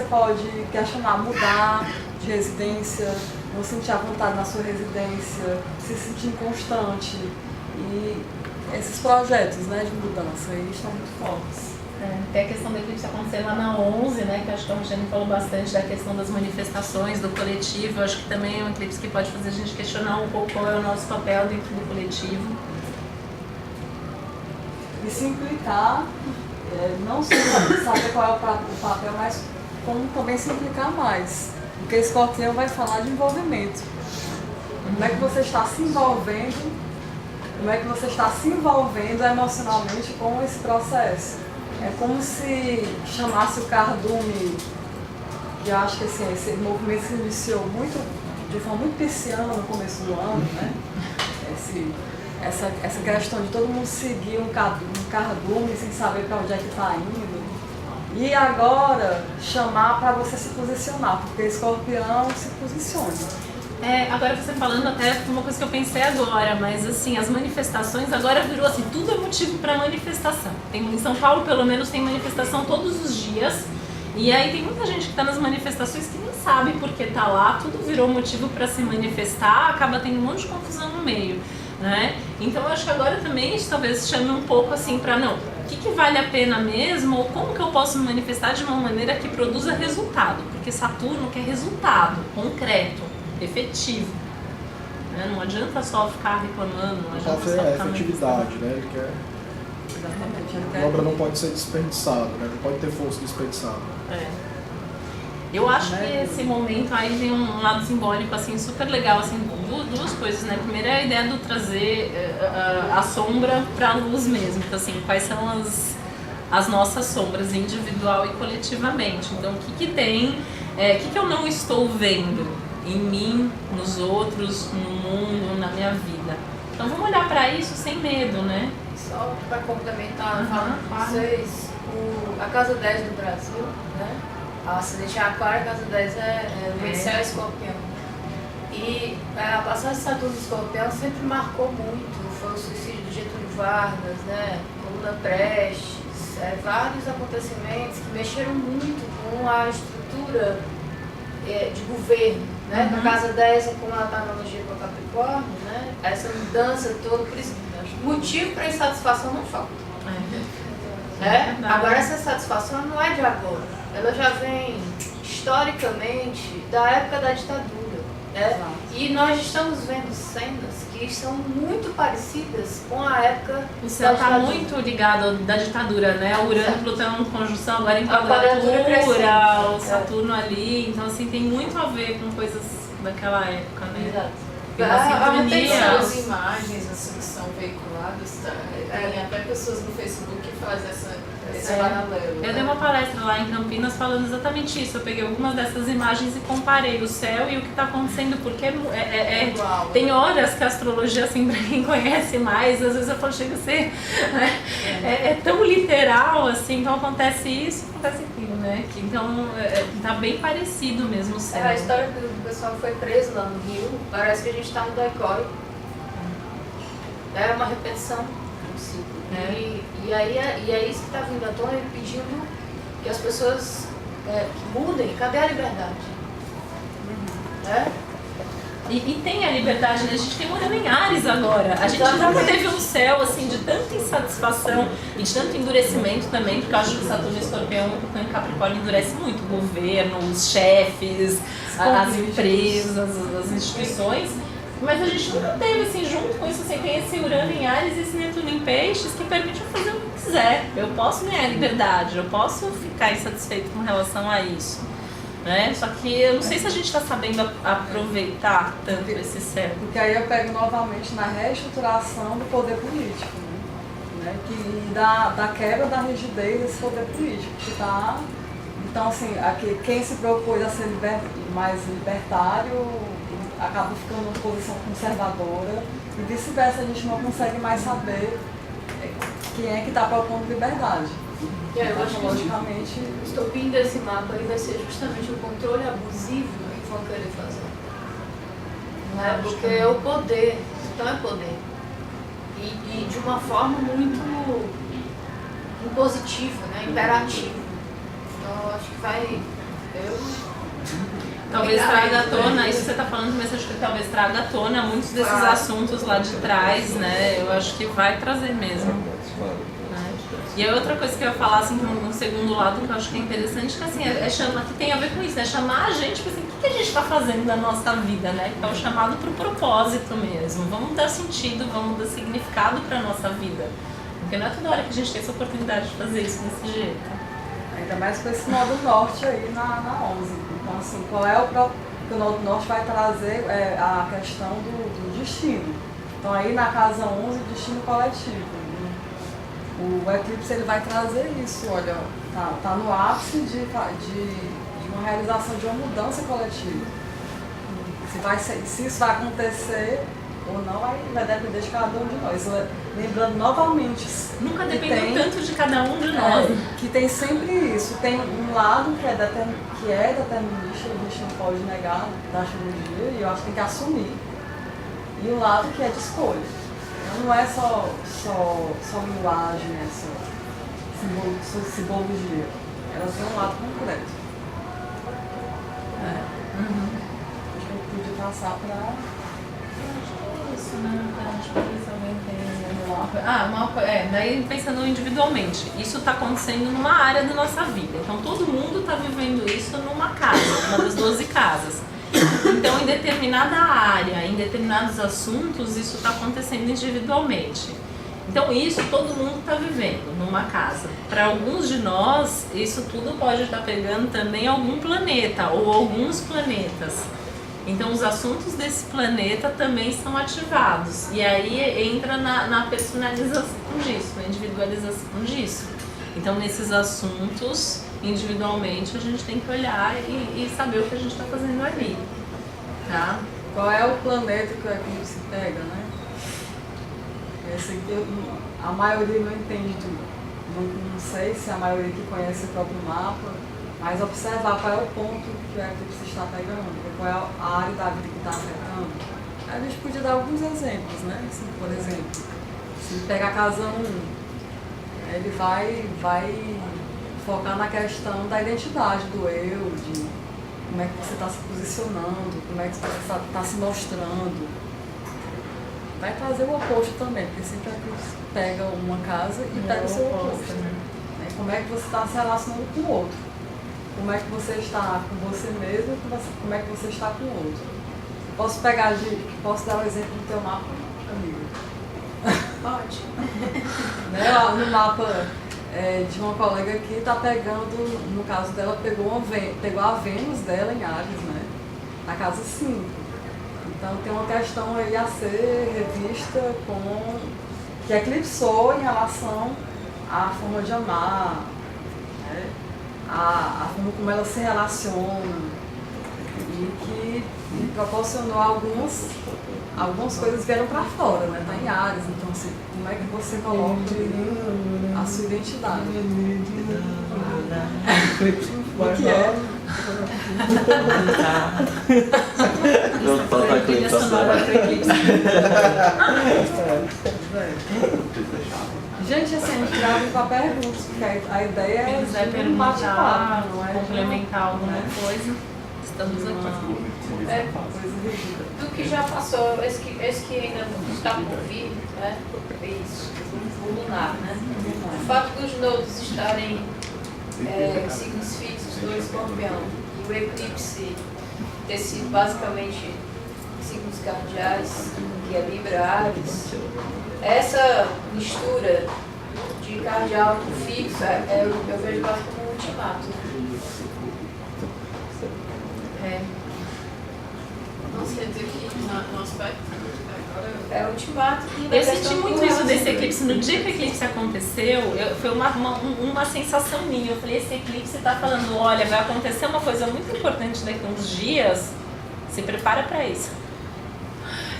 pode questionar, mudar de residência, não sentir à vontade na sua residência, se sentir inconstante. E esses projetos, né, de mudança aí estão muito fortes. Tem a questão da eclipse acontecer lá na 11, né, que acho que a Rogério falou bastante da questão das manifestações, do coletivo. Eu acho que também é um eclipse que pode fazer a gente questionar um pouco qual é o nosso papel dentro do coletivo. E se implicar, não só saber qual é o papel, mas como também se implicar mais. Porque Escorpião vai falar de envolvimento. Como é que você está se envolvendo, como é que você está se envolvendo emocionalmente com esse processo. É como se chamasse o cardume, que eu acho que assim, esse movimento se iniciou de forma muito pisciana no começo do ano, né? Essa questão de todo mundo seguir um cardume sem saber para onde é que está indo. E agora chamar para você se posicionar, porque Escorpião se posiciona. Agora você falando até uma coisa que eu pensei agora, mas assim, as manifestações agora virou assim, tudo é motivo para manifestação. Em São Paulo, pelo menos, tem manifestação todos os dias. E aí tem muita gente que está nas manifestações que nem sabe por que está lá, tudo virou motivo para se manifestar, acaba tendo um monte de confusão no meio, né? Então eu acho que agora também isso talvez chame um pouco assim para não, o que vale a pena mesmo, ou como que eu posso me manifestar de uma maneira que produza resultado, porque Saturno quer resultado concreto, efetivo. Né? Não adianta só ficar reclamando, não adianta só ficar efetividade, né? Ele quer... Exatamente. A obra não pode ser desperdiçada, né? Não pode ter força desperdiçada. Eu acho que esse momento aí tem um lado simbólico assim, super legal, assim, duas coisas, né? Primeiro é a ideia de trazer a sombra para a luz mesmo. Então, assim, quais são as nossas sombras individual e coletivamente. Então, o que tem, o que eu não estou vendo em mim, nos outros, no mundo, na minha vida. Então vamos olhar para isso sem medo, né? Só para complementar, falando com vocês, a Casa 10 do Brasil, né? A ascendente Aquário, a Casa 10 é o Céu Escorpião. E a passagem de Saturno e Escorpião sempre marcou muito. Foi o suicídio do Getúlio Vargas, né? Lula Prestes, vários acontecimentos que mexeram muito com a estrutura de governo, né? A Casa 10, como ela está na analogia com a Capricórnio, né? Essa mudança toda, por isso, motivo para insatisfação não falta. Agora essa satisfação não é de agora, ela já vem historicamente da época da ditadura. E nós estamos vendo cenas que são muito parecidas com a época o céu está muito ligado da ditadura, né? O Urano Plutão em conjunção agora em quadratura, o Saturno ali, então assim tem muito a ver com coisas daquela época, né? Exato. As imagens assim, que são veiculadas, tem até pessoas no Facebook que fazem esse paralelo. Eu dei uma palestra lá em Campinas falando exatamente isso. Eu peguei algumas dessas imagens e comparei o céu e o que está acontecendo, porque igual, tem horas que a astrologia, assim, para quem conhece mais, às vezes eu falo, chega a ser tão literal, assim, então acontece isso, acontece aquilo, né? Então tá bem parecido mesmo o céu. A história do pessoal que foi preso lá no Rio, parece que a gente está no decório. É uma repetição. E aí é isso que está vindo à tona, ele pedindo que as pessoas que mudem. Cadê a liberdade? E tem a liberdade, né? A gente tem Urano em Áries agora. A gente nunca teve um céu assim de tanta insatisfação e de tanto endurecimento também, porque eu acho que Saturno e Escorpião em Capricórnio endurece muito o governo, os chefes, as empresas, as instituições. Mas a gente nunca teve, assim, junto com isso, assim, tem esse Urano em Áries e esse Netuno em Peixes que permite eu fazer o que quiser. Eu posso ganhar liberdade, eu posso ficar insatisfeito com relação a isso. Né? Só que eu não sei se a gente está sabendo aproveitar tanto esse céu. Porque aí eu pego novamente na reestruturação do poder político, né? Que da quebra da rigidez desse poder político. Que tá, então, assim, aqui, quem se propôs a ser mais libertário acaba ficando numa posição conservadora e vice-versa, a gente não consegue mais saber quem é que está propondo liberdade. Eu acho que logicamente o estopim desse mapa aí vai ser justamente o controle abusivo que vão querer fazer. Porque é o poder, então é poder. E de uma forma muito impositiva, né? Imperativa. Então eu acho que vai. Talvez traga à tona, isso que você está falando, mas acho que talvez traga à tona muitos desses assuntos lá de trás, né? Eu acho que vai trazer mesmo. Né? E a outra coisa que eu ia falar, assim, um segundo lado que eu acho que é interessante, que assim, que tem a ver com isso, né? Chamar a gente, tipo assim, o que a gente está fazendo da nossa vida, né? Que é o chamado para o propósito mesmo. Vamos dar sentido, vamos dar significado para a nossa vida. Porque não é toda hora que a gente tem essa oportunidade de fazer isso desse jeito. Ainda mais com esse Nó do Norte aí na 11. Então, assim, qual é que o Nó do Norte vai trazer a questão do destino. Então, aí na casa 11, destino coletivo. O eclipse ele vai trazer isso, olha, tá no ápice de uma realização de uma mudança coletiva. Se isso vai acontecer ou não, aí vai depender de cada um de nós. Lembrando novamente. Nunca dependeu tanto de cada um de nós. Que tem sempre isso. Tem um lado que é determinista, a gente não pode negar da astrologia, e eu acho que tem que assumir. E um lado que é de escolha. Então não é só linguagem, essa simbologia. Ela tem um lado concreto. Acho que eu podia passar para. Isso, né? Deixa eu ver se alguém tem daí pensando individualmente, isso está acontecendo numa área da nossa vida. Então todo mundo está vivendo isso numa casa, uma das 12 casas. Então em determinada área, em determinados assuntos, isso está acontecendo individualmente. Então isso todo mundo está vivendo numa casa. Para alguns de nós, isso tudo pode estar pegando também algum planeta ou alguns planetas. Então os assuntos desse planeta também são ativados. E aí entra na personalização disso, na individualização disso. Então nesses assuntos, individualmente, a gente tem que olhar e saber o que a gente está fazendo ali. Tá? Qual é o planeta que o eclipse pega, né? Esse aqui a maioria não entende tudo. Não sei se a maioria que conhece o próprio mapa, mas observar qual é o ponto que o eclipse está pegando, qual é a área da vida que está afetando. A gente podia dar alguns exemplos, né? Assim, por exemplo, se pegar a casa 1, ele vai focar na questão da identidade do eu, de como é que você está se posicionando, como é que você está se mostrando. Vai trazer o oposto também, porque sempre pega uma casa e pega o seu oposto. Né? Como é que você está se relacionando com o outro? Como é que você está com você mesmo e como é que você está com o outro? Posso dar um exemplo do teu mapa, amiga? Pode. Né? No mapa de uma colega aqui, está pegando, no caso dela, pegou a Vênus dela em Áries, né? Na casa 5. Então tem uma questão aí a ser revista que eclipsou em relação à forma de amar, né? A forma como ela se relaciona e que proporcionou algumas coisas vieram para fora, né? Tá em Áries, então assim, como é que você coloca a sua identidade? O que é? Não falta a Trilha sonora pro eclipse. Gente, assim, a gente grava para perguntas, porque a ideia Quem é quiser um bate-papo, não é? complementar alguma coisa, estamos aqui. Coisa ridícula. Do que já passou, esse que ainda está por vir, né? Isso, o lunar, né? O fato dos nodos estarem em signos fixos do Escorpião e o eclipse ter sido basicamente signos cardeais, que é Libra, Áries, essa mistura de cardeal com fixo, eu vejo quase como um ultimato. Não quer dizer que no aspecto agora... É o ultimato. Eu senti muito isso desse eclipse. No dia que o eclipse aconteceu, foi uma sensação minha. Eu falei, esse eclipse está falando, olha, vai acontecer uma coisa muito importante daqui a uns dias, se prepara para isso.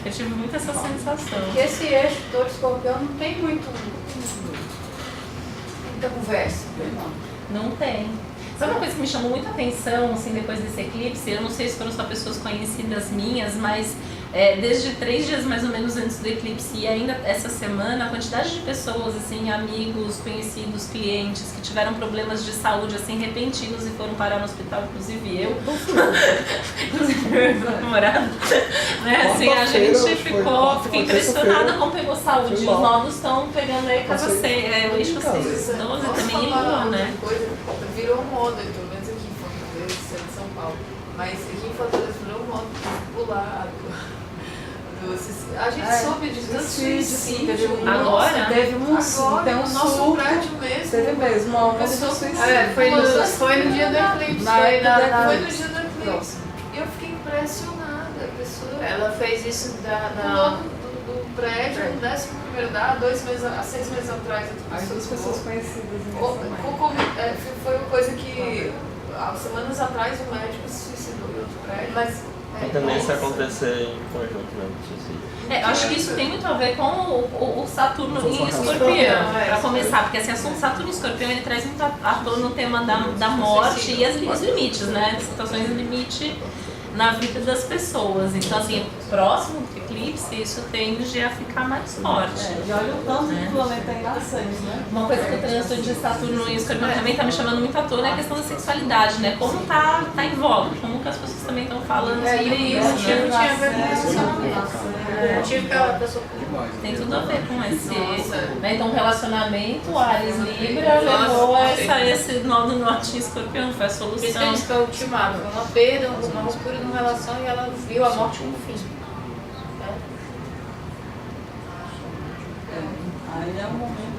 Eu tive muito essa sensação. Porque esse eixo todo Escorpião não tem muita conversa. Não tem. Sabe uma coisa que me chamou muita atenção, assim, depois desse eclipse? Eu não sei se foram só pessoas conhecidas minhas, mas desde 3 dias mais ou menos antes do eclipse e ainda essa semana, a quantidade de pessoas, assim, amigos, conhecidos, clientes que tiveram problemas de saúde assim repentinos e foram parar no hospital, inclusive eu, inclusive meu namorado, né? Assim, a gente fiquei impressionada como pegou saúde. Os novos estão pegando aí casa 6, o eixo 6, 12 também e Lua, né? Virou moda, pelo menos aqui em Fortaleza, em São Paulo. Mas aqui em Fortaleza virou moda pular. A gente soube de tantos suicídios. Agora? Teve um Agora, o nosso prédio mesmo. Teve mesmo, uma onda de Pessoa- suicídio. Foi no dia do eclipse. Foi no dia do eclipse. E eu fiquei impressionada. A pessoa Ela fez isso pulou do prédio, no 11º andar, 6 meses atrás. As duas pessoas conhecidas Ou- nesse Foi uma coisa que, há semanas atrás, o médico se suicidou em outro prédio. Mas A tendência é acontecer em conjunto, né? Suicídio. Eu acho que isso tem muito a ver com o Saturno em Escorpião, Escorpião, para começar, porque assim, assunto Saturno em Escorpião ele traz muito à tona o tema da morte e os limites, né? Situações limite na vida das pessoas. Então, assim, próximo do eclipse, isso tende a ficar mais forte. E olha o tanto do planeta em ações, né? Uma coisa que o trânsito de Saturno em Escorpião também tá me chamando muito à tona é a questão da sexualidade, né? Como tá em voga, como que as pessoas também estão falando sobre e isso, o motivo né? tinha a ver com relacionamento. O motivo que a pessoa Tem tudo a ver com esse. Né? Então, relacionamento, Ares Libra, levou a esse nó do norte em Escorpião, foi a Por isso que solução. eles foi ultimato, foi uma perda, uma ruptura de uma relação e ela viu a morte como fim. Aí é um momento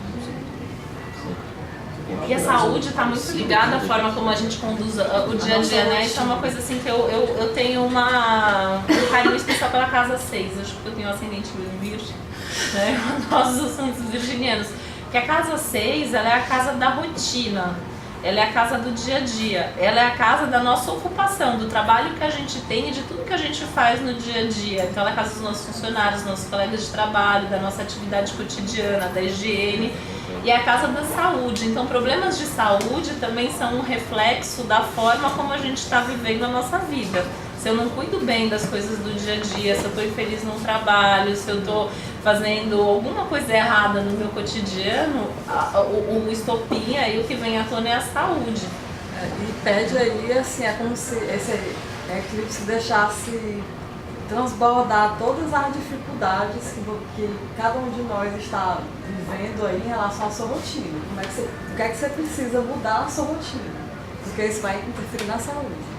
E a saúde está muito ligada à forma como a gente conduz o dia a dia, né? Isso é uma coisa assim que eu tenho um carinho especial pela casa 6, acho que eu tenho ascendente virgem, né? Nós os santos virginianos. Que a casa 6, ela é a casa da rotina, ela é a casa do dia a dia, ela é a casa da nossa ocupação, do trabalho que a gente tem e de tudo que a gente faz no dia a dia. Então ela é a casa dos nossos funcionários, dos nossos colegas de trabalho, da nossa atividade cotidiana, da higiene. E é a casa da saúde. Então, problemas de saúde também são um reflexo da forma como a gente está vivendo a nossa vida. Se eu não cuido bem das coisas do dia a dia, se eu estou infeliz no trabalho, se eu estou fazendo alguma coisa errada no meu cotidiano, o estopim aí, o que vem à tona é a saúde. E pede aí, assim, é como se esse eclipse deixasse transbordar todas as dificuldades que cada um de nós está vivendo aí em relação à sua rotina. O que é que você precisa mudar na sua rotina? Porque isso vai interferir na saúde.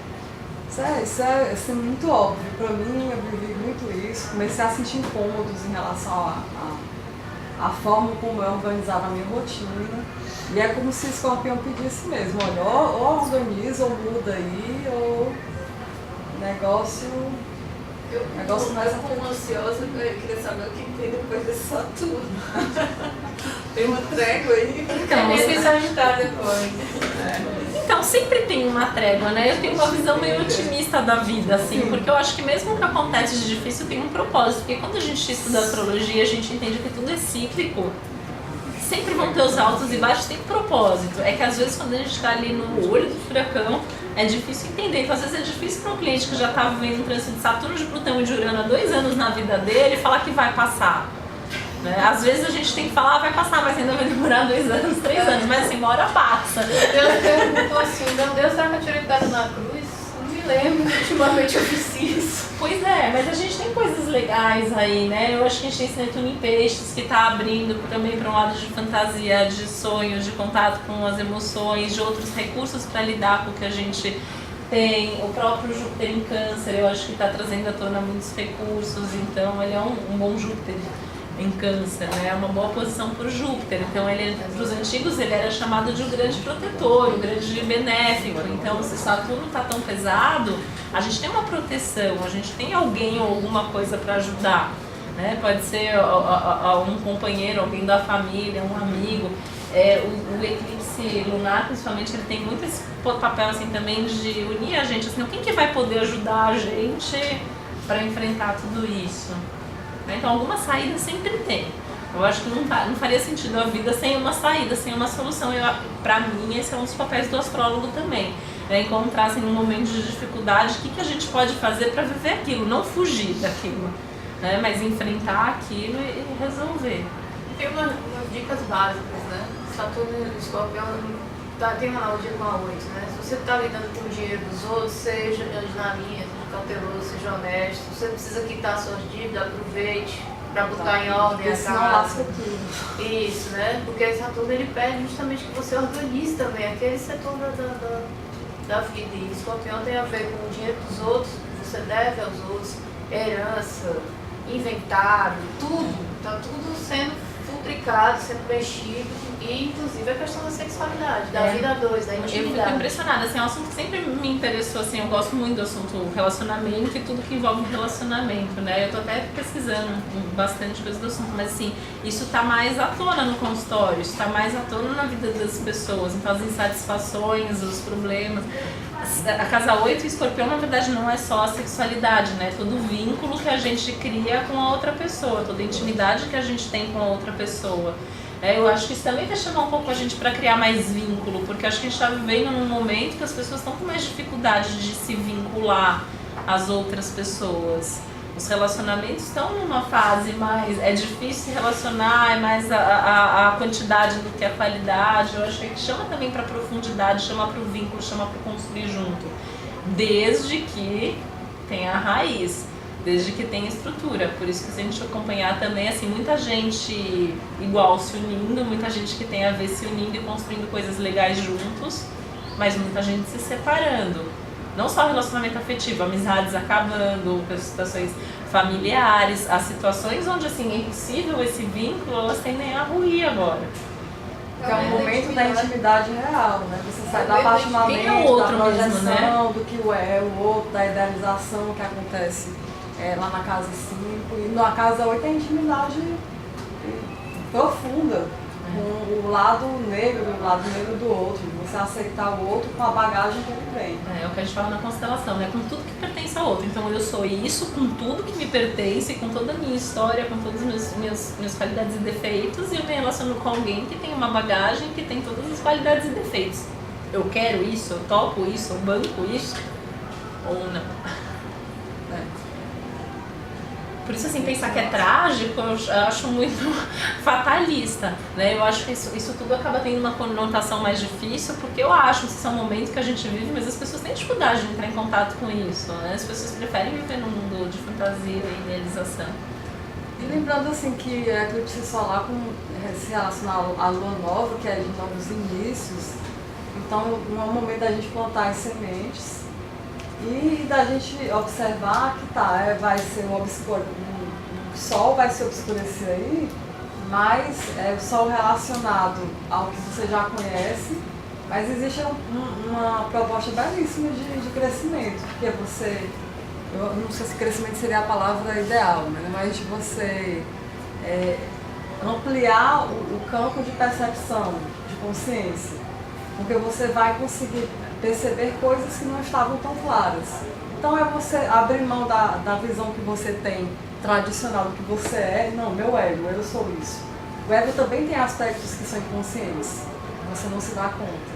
Isso é assim, muito óbvio. Para mim, eu vivi muito isso. Comecei a sentir incômodos em relação à forma como eu organizava a minha rotina. E é como se o Escorpião pedisse mesmo, olha, ou organiza, ou muda aí, ou negócio mais como ansiosa, eu queria saber o que tem depois desse Saturno. Tem uma trégua aí. Então, Tem que se ajudar depois. Então, sempre tem uma trégua, né? Eu tenho uma visão meio otimista da vida, assim, porque eu acho que mesmo o que acontece de difícil tem um propósito. Porque quando a gente estuda astrologia, a gente entende que tudo é cíclico. Sempre vão ter os altos e baixos, tem propósito. É que às vezes quando a gente está ali no olho do furacão, é difícil entender. Então, às vezes é difícil para um cliente que já está vivendo um trânsito de Saturno, de Plutão e de Urano há 2 anos na vida dele falar que vai passar. Né? Às vezes a gente tem que falar, vai passar, mas ainda vai demorar 2 anos, 3 anos, mas assim, uma hora passa. Deus perguntou assim, Deus será que eu tirei pedra na cruz? Não me lembro, ultimamente eu fiz isso. Pois é, mas a gente tem coisas legais aí, né? Eu acho que a gente tem esse Netuno em Peixes que está abrindo também para um lado de fantasia, de sonhos, de contato com as emoções, de outros recursos para lidar com o que a gente tem. O próprio Júpiter em Câncer, eu acho que está trazendo à tona muitos recursos, então ele é um bom Júpiter em Câncer, né? É uma boa posição para o Júpiter. Então, para os antigos, ele era chamado de um grande protetor, um grande benéfico. Então, se Saturno está tão pesado, a gente tem uma proteção, a gente tem alguém ou alguma coisa para ajudar, né? Pode ser um companheiro, alguém da família, um amigo. O eclipse lunar, principalmente, ele tem muito esse papel assim, também de unir a gente. Assim, quem que vai poder ajudar a gente para enfrentar tudo isso? Então, alguma saída sempre tem. Eu acho que não faria sentido a vida sem uma saída, sem uma solução. Para mim, esse é um dos papéis do astrólogo também. encontrar assim, num momento de dificuldade, o que a gente pode fazer para viver aquilo, não fugir daquilo, né? Mas enfrentar aquilo e resolver. Tem umas dicas básicas, né? Saturno e Escorpião tem uma analogia com a 8, né? Se você está lidando com o dinheiro dos outros, seja na linha, seja cauteloso, seja honesto. Se você precisa quitar suas dívidas, aproveite para botar em ordem a casa. Isso, né? Porque Saturno ele pede justamente que você organize também aquele setor da vida. E Escorpião tem a ver com o dinheiro dos outros, que você deve aos outros, herança, inventário, tudo. Está tudo sendo futricado, sendo mexido, e inclusive a questão da sexualidade, da vida a dois, da intimidade. Eu fico impressionada, assim, é um assunto que sempre me interessou, assim, eu gosto muito do assunto relacionamento e tudo que envolve relacionamento, né? Eu tô até pesquisando bastante coisa do assunto, mas assim, isso tá mais à tona no consultório, isso tá mais à tona na vida das pessoas, então as insatisfações, os problemas. A casa 8 e Escorpião, na verdade, não é só a sexualidade, né? Todo o vínculo que a gente cria com a outra pessoa, toda a intimidade que a gente tem com a outra pessoa. Eu acho que isso também vai chamar um pouco a gente para criar mais vínculo, porque acho que a gente está vivendo num momento que as pessoas estão com mais dificuldade de se vincular às outras pessoas. Os relacionamentos estão numa fase mais... É difícil se relacionar, é mais a quantidade do que a qualidade. Eu acho que chama também para profundidade, chama para o vínculo, chama para construir junto. Desde que tenha a raiz, desde que tenha estrutura. Por isso que se a gente acompanhar também, assim, muita gente igual se unindo, muita gente que tem a ver se unindo e construindo coisas legais juntos, mas muita gente se separando. Não só relacionamento afetivo, amizades acabando, situações familiares, as situações onde assim, é impossível esse vínculo, elas tendem a ruir agora. Que é o momento da intimidade real, né? Você sai do apaixonamento, é o outro da projeção, mesmo, né? do que é o outro, da idealização que acontece lá na casa 5. E na casa 8 é a intimidade profunda, com o lado negro do outro, você aceitar o outro com a bagagem que ele tem. É o que a gente fala na constelação, né? Com tudo que pertence ao outro. Então eu sou isso com tudo que me pertence, com toda a minha história, com todas as minhas qualidades e defeitos, e eu me relaciono com alguém que tem uma bagagem que tem todas as qualidades e defeitos. Eu quero isso, eu topo isso, eu banco isso, ou não. Por isso, assim, pensar que é trágico, eu acho muito fatalista, né? Eu acho que isso tudo acaba tendo uma conotação mais difícil, porque eu acho que são momentos que a gente vive, mas as pessoas têm dificuldade de entrar em contato com isso, né? As pessoas preferem viver num mundo de fantasia e idealização. E lembrando, assim, que a eclipse solar se relaciona à lua nova, que é de novos inícios, então não é o momento da gente plantar as sementes, e da gente observar que vai ser o sol vai se obscurecer aí, mas é o sol relacionado ao que você já conhece, mas existe uma proposta belíssima de crescimento, porque eu não sei se crescimento seria a palavra ideal, né? Mas de você ampliar o campo de percepção, de consciência, porque você vai conseguir perceber coisas que não estavam tão claras. Então é você abrir mão da visão que você tem tradicional do que você é. Não, meu ego, eu sou isso. O ego também tem aspectos que são inconscientes, você não se dá conta.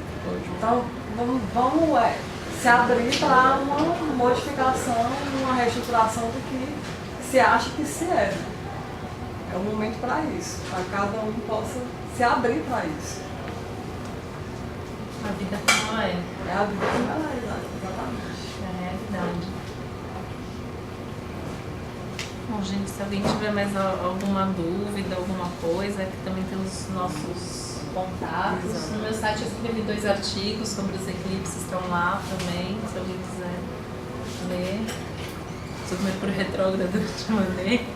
Então vamos se abrir para uma modificação, uma reestruturação do que se acha que se é. É um momento para isso, para cada um possa se abrir para isso. A vida como ela é. É a vida como ela é, exatamente. É a realidade. Bom, gente, se alguém tiver mais alguma dúvida, alguma coisa, aqui também tem os nossos contatos. Exato. No meu site eu escrevi 2 artigos sobre os eclipses, estão lá também, se alguém quiser ler. Sobre o Mercúrio retrógrado eu te mandei.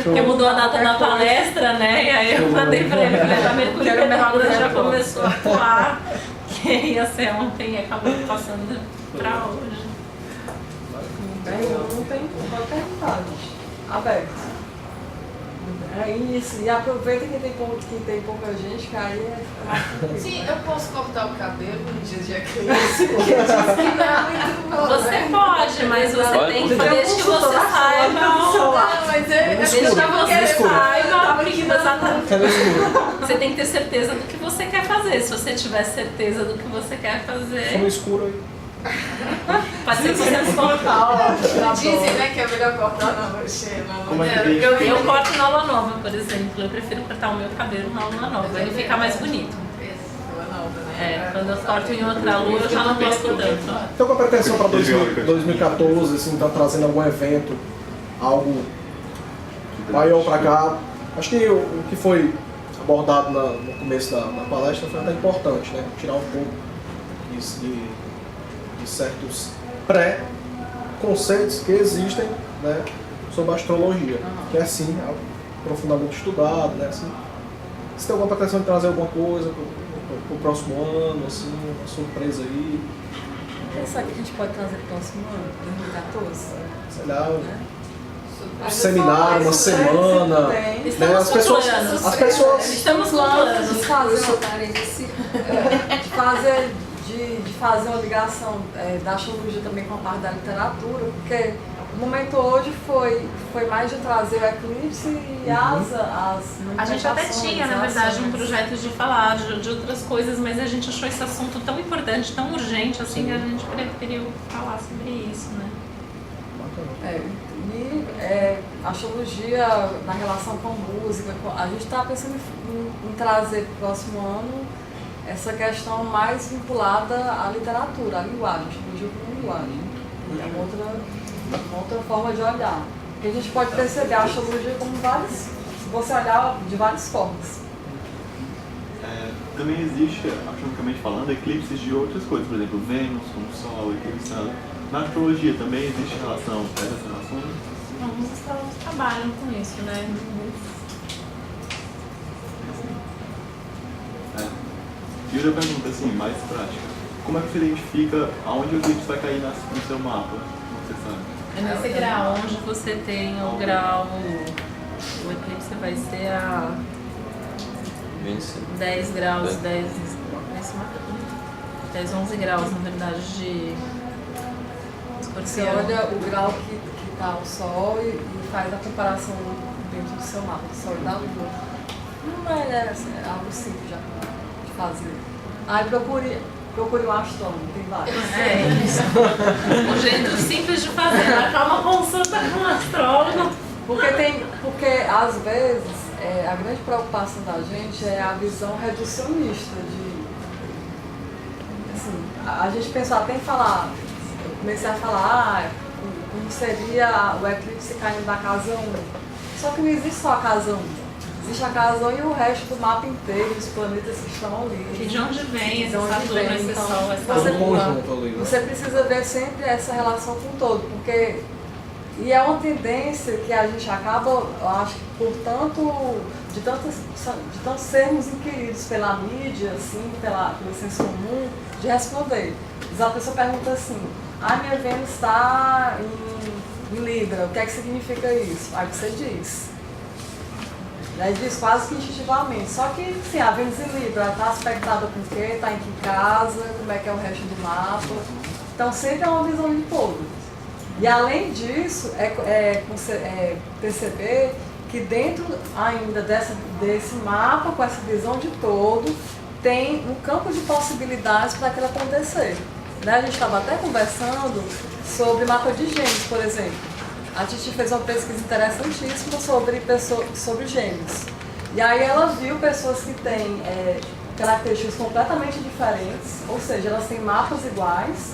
Porque mudou a data da palestra, né? E aí eu mandei pra ele, falei, a Mercúrio retrógrado já começou a atuar, que ia ser ontem e acabou passando pra hoje. Não tem qualquer vontade, aberto. É isso, e aproveita que tem pouca gente, que aí é mais tranquilo. Sim, eu posso cortar o cabelo no dia de eclipse, porque diz que não é muito bom. Você pode, mas você tem que fazer que você saiba. Não, mas é No escuro, Deixa no você escuro. saiba, exatamente. Fica no escuro. Você tem que ter certeza do que você quer fazer. Se você tiver certeza do que você quer Fica no fazer, escuro aí. pode ser que você não Dizem, né, que é melhor cortar na roxena. Como é que deixa? Eu corto na lua nova, por exemplo. Eu prefiro cortar o meu cabelo na lua nova. Ele fica mais bonito. Quando eu corto em outra lua, eu já não gosto tanto. Então, com a pretensão para 2014, assim, tá trazendo algum evento, algo maior para cá. Acho que o que foi abordado no começo da palestra foi até importante, né? Tirar um pouco de certos pré-conceitos que existem, né, sobre a astrologia, que é sim algo profundamente estudado, né? Assim, se tem alguma pretensão de trazer alguma coisa pro próximo ano, assim, uma surpresa aí, Quem sabe que a gente pode trazer pro próximo ano, 2014? sei lá, Né? um seminário, uma semana, né? Estamos As pessoas, com planos. as pessoas Estamos com Planos planos. de fazer uma ligação da astrologia também com a parte da literatura, porque o momento hoje foi mais de trazer o eclipse e as A gente até tinha, na manifestações, verdade, um ações. projeto de falar de outras coisas, mas a gente achou esse assunto tão importante, tão urgente, assim, que a gente preferiu falar sobre isso, né? A astrologia na relação com música, a gente está pensando em trazer para o próximo ano essa questão mais vinculada à literatura, à linguagem, astrologia como linguagem. É uma outra forma de olhar. Porque a gente pode perceber a astrologia como várias, se você olhar de várias formas. Também existe, astronomicamente falando, eclipses de outras coisas, por exemplo, Vênus com o Sol, eclipse na astrologia também existe relação, essas relações? Alguns astrólogos trabalham com isso, né? E outra pergunta, assim, mais prática. Como é que você identifica aonde o eclipse vai cair no seu mapa? Como você sabe? É nesse grau onde você tem o grau, o eclipse vai ser a 10 graus, 10, 11 graus, na verdade, de Você Escorpião. olha o grau que está o Sol e faz a comparação dentro do seu mapa, do Sol e da Lua. Não é algo simples já de fazer. Aí procure um astrônomo, tem vários. É isso. Um jeito simples de fazer, marcar uma consulta com um astrólogo. Porque às vezes a grande preocupação da gente é a visão reducionista de. Assim, a gente pensou até em falar, eu comecei a falar como seria o eclipse caindo da casa 1. Só que não existe só a casa 1. Existe a casa 1 e o resto do mapa inteiro, os planetas que estão ali. E de onde vem esse De onde Saturno, vem, esse então, Sol, essa você- um conjunto ali, né? Você precisa ver sempre essa relação com o todo, porque e é uma tendência que a gente acaba, eu acho que por tanto de tanto sermos inquiridos pela mídia, assim, pelo senso comum, de responder. Mas a pessoa pergunta assim, minha Vênus está em Libra, o que é que significa isso? Aí você diz. Aí diz quase que instintivamente. Só que, sim, a Vênus em Libra está aspectada com o quê? Está em que casa? Como é que é o resto do mapa? Então sempre é uma visão de todo. E além disso, perceber que dentro ainda desse mapa, com essa visão de todo, tem um campo de possibilidades para aquilo acontecer. Né? A gente estava até conversando sobre mapa de Gêmeos, por exemplo. A Titi fez uma pesquisa interessantíssima sobre Gêmeos. E aí ela viu pessoas que têm características completamente diferentes, ou seja, elas têm mapas iguais,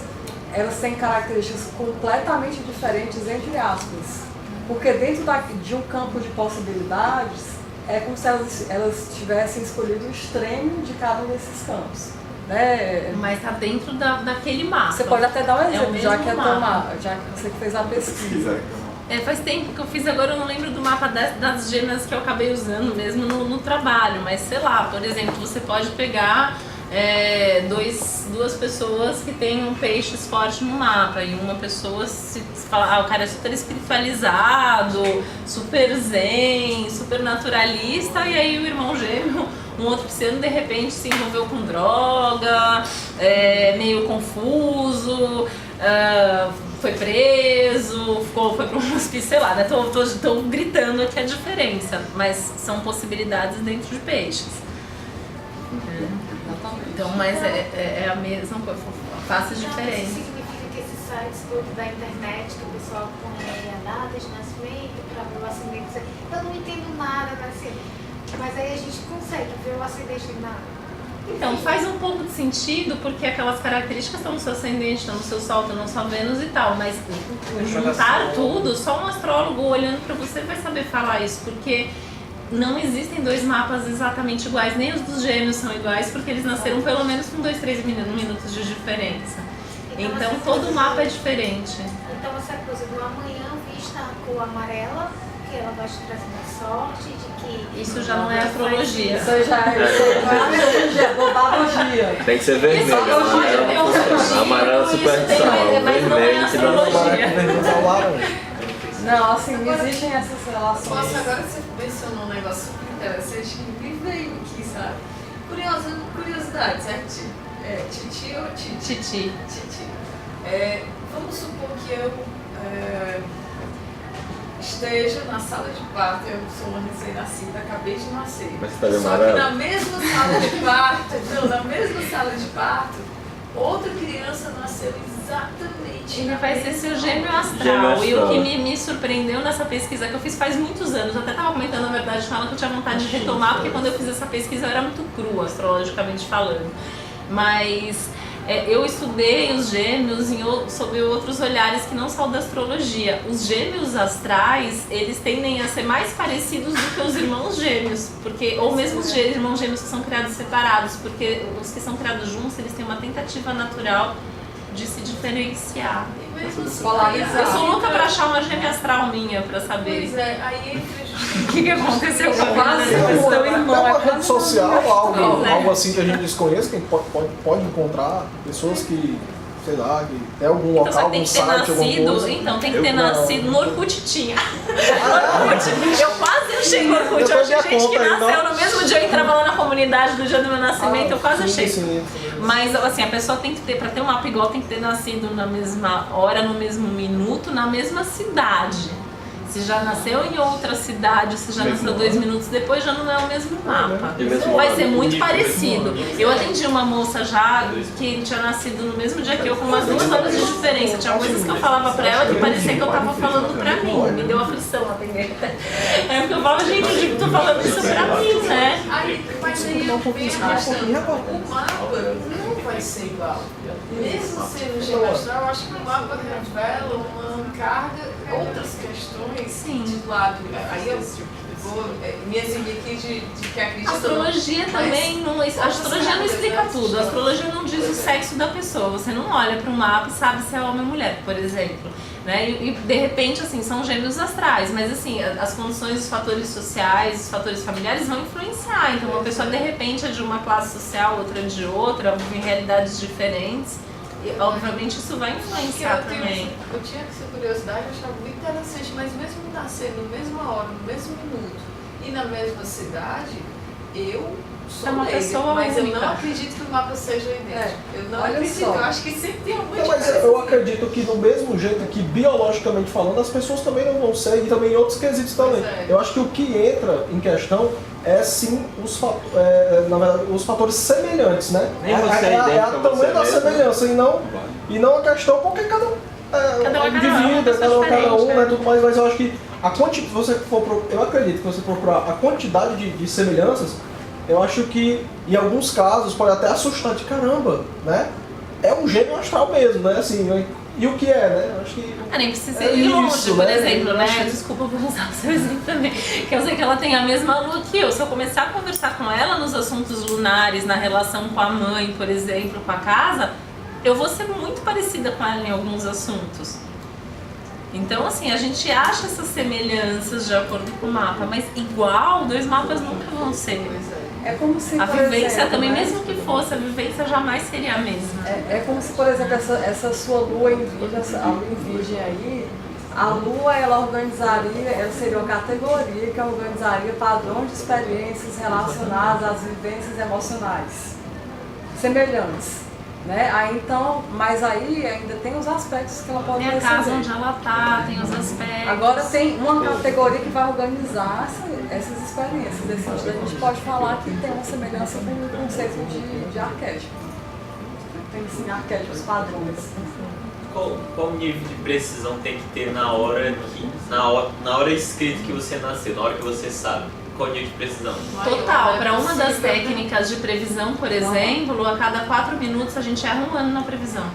elas têm características completamente diferentes, entre aspas. Porque dentro de um campo de possibilidades, é como se elas tivessem escolhido o extremo de cada um desses campos. Né? Mas está dentro daquele mapa. Você pode até dar um exemplo, mesmo já que mapa. já que você que fez a pesquisa. Faz tempo que eu fiz, agora eu não lembro do mapa das gêmeas que eu acabei usando mesmo no trabalho, mas sei lá, por exemplo, você pode pegar duas pessoas que têm um peixes forte no mapa e uma pessoa se fala, o cara é super espiritualizado, super zen, super naturalista, e aí o irmão gêmeo, um outro pisciano, de repente se envolveu com droga, meio confuso, foi preso, foi para um hospício, sei lá, né? Tô gritando aqui a diferença, mas são possibilidades dentro de peixes. Então, mas é a mesma coisa, faça diferença. Isso significa que esses sites todos da internet, que o pessoal põe a data de nascimento para ver o ascendente, eu não entendo nada assim, mas aí a gente consegue ver o ascendente na... Então, faz um pouco de sentido, porque aquelas características estão no seu ascendente, estão no seu sol, estão na sua Vênus e tal, mas juntar tudo, só um astrólogo olhando para você vai saber falar isso, porque não existem dois mapas exatamente iguais, nem os dos gêmeos são iguais, porque eles nasceram pelo menos com 2-3 minutos de diferença. Então, todo mapa é diferente. Então, essa coisa do amanhã vista a cor amarela, que ela vai te trazer sorte, de que... Isso já não é astrologia. Isso já é bobagogia. Tem que ser vermelho. Amarelo é superstição. Vermelho que não é. Não, assim, não existem essas relações. Nossa, agora você mencionou um negócio super interessante que me veio aqui, sabe? Curiosidade, certo? Titi ou Titi? Titi. Titi. Vamos supor que eu esteja na sala de parto, eu sou uma recém-nascida, acabei de nascer. Mas você tá de Só amarelo? que na mesma sala de parto, outra criança nasceu exatamente. Ele vai ser seu gêmeo astral. Gêmeo astral. E o que me surpreendeu nessa pesquisa que eu fiz faz muitos anos, eu até estava comentando na verdade com ela que eu tinha vontade de retomar, porque quando eu fiz essa pesquisa eu era muito crua, astrologicamente falando. Mas eu estudei os gêmeos sob outros olhares que não só o da astrologia. Os gêmeos astrais, eles tendem a ser mais parecidos do que os irmãos gêmeos, ou mesmo os irmãos gêmeos que são criados separados, porque os que são criados juntos, eles têm uma tentativa natural de se diferenciar. E mesmo assim, Eu sou louca pra achar uma gêmea astral minha, pra saber. Pois é, aí entre O que aconteceu com a Quase vida? seu irmão. É uma rede social, né? algo assim que a gente desconhece, que a gente pode encontrar pessoas que, sei lá, que tem algum Então local, você tem algum que ter site, alguma nascido, coisa. então tem que Eu ter não. nascido no Orkut tinha. Orkut. Eu quase achei no Orkut, eu Eu achei perdi a gente que conta aí, nasceu não. no mesmo dia, eu entrava lá na comunidade do dia do meu nascimento, eu quase sim, achei. sim. Mas assim, a pessoa tem que ter, pra ter um mapa igual, tem que ter nascido na mesma hora, no mesmo minuto, na mesma cidade. Se já nasceu em outra cidade, se já nasceu 2 minutos depois, já não é o mesmo mapa. E mesmo Vai ano. ser muito parecido. Eu atendi uma moça já que tinha nascido no mesmo dia que eu, com umas 2 horas de diferença. Tinha coisas que eu falava pra ela que parecia que eu tava falando pra mim. Me deu aflição atender. Aí eu falava, gente, eu digo, tô falando isso pra mim, né? Aí, mas aí eu vejo a questão, o mapa não vai ser igual. Mesmo sendo gêmeo astral, eu acho que o mapa revela uma carga, outras questões Sim. de lado. Aí eu vou me eximir aqui de que acredito. A astrologia também não, a astrologia não explica tudo. A astrologia não diz o sexo da pessoa. Você não olha para um mapa e sabe se é homem ou mulher, por exemplo. Né? E de repente, assim, são gêmeos astrais, mas assim, as condições, os fatores sociais, os fatores familiares vão influenciar. Então, uma pessoa de repente é de uma classe social, outra de outra, em realidades diferentes. E, obviamente, isso vai influenciar também. Eu tinha essa curiosidade, eu achava muito interessante, mas mesmo nascer na mesma hora, no mesmo minuto e na mesma cidade, eu sou É uma leiga, pessoa mas única. eu não acredito que o mapa seja idêntico. Eu não olha acredito, só. eu acho que sempre tem alguma Não, mas diferença. eu acredito que do mesmo jeito que biologicamente falando, as pessoas também não vão ser, e também em outros quesitos também. Pois é. Eu acho que o que entra em questão é sim na verdade, os fatores semelhantes, né? Nem você é idêntico a a tamanho você da mesmo. semelhança e não a questão porque cada um Cada um é divide, pessoa cada um, diferente, né, né? tudo mais, mas eu acho que eu acredito que você for procurar a quantidade de semelhanças, eu acho que em alguns casos pode até assustar de caramba, né? É um gêmeo astral mesmo, né? Assim, e o que é, né? Eu acho que Nem precisa é ir longe, isso, por né? exemplo, Eu né? acho que- Desculpa, vou usar o seu exemplo também. Que eu sei que ela tem a mesma lua que eu. Se eu começar a conversar com ela nos assuntos lunares, na relação com a mãe, por exemplo, com a casa, eu vou ser muito parecida com ela em alguns assuntos. Então, assim, a gente acha essas semelhanças de acordo com o mapa, mas igual, 2 mapas nunca vão ser. É como se, A por vivência exemplo, também, né? mesmo que fosse, a vivência jamais seria a mesma. É como se, por exemplo, essa sua lua em virgem, a lua em virgem aí, a lua ela organizaria, ela seria uma categoria que organizaria padrões de experiências relacionadas às vivências emocionais semelhantes. Né? Aí, então, mas aí ainda tem os aspectos que ela pode Tem a receber. casa onde ela tá, tem os aspectos. Agora tem uma categoria que vai organizar essas experiências. Desse sentido, a gente pode falar que tem uma semelhança com o conceito de arquétipo. Tem assim, arquétipos padrões. Qual nível de precisão tem que ter na hora escrita que você nasceu, na hora que você sabe? Qual nível de precisão? Total, para uma das técnicas de previsão, por exemplo, a cada 4 minutos a gente erra um ano na previsão.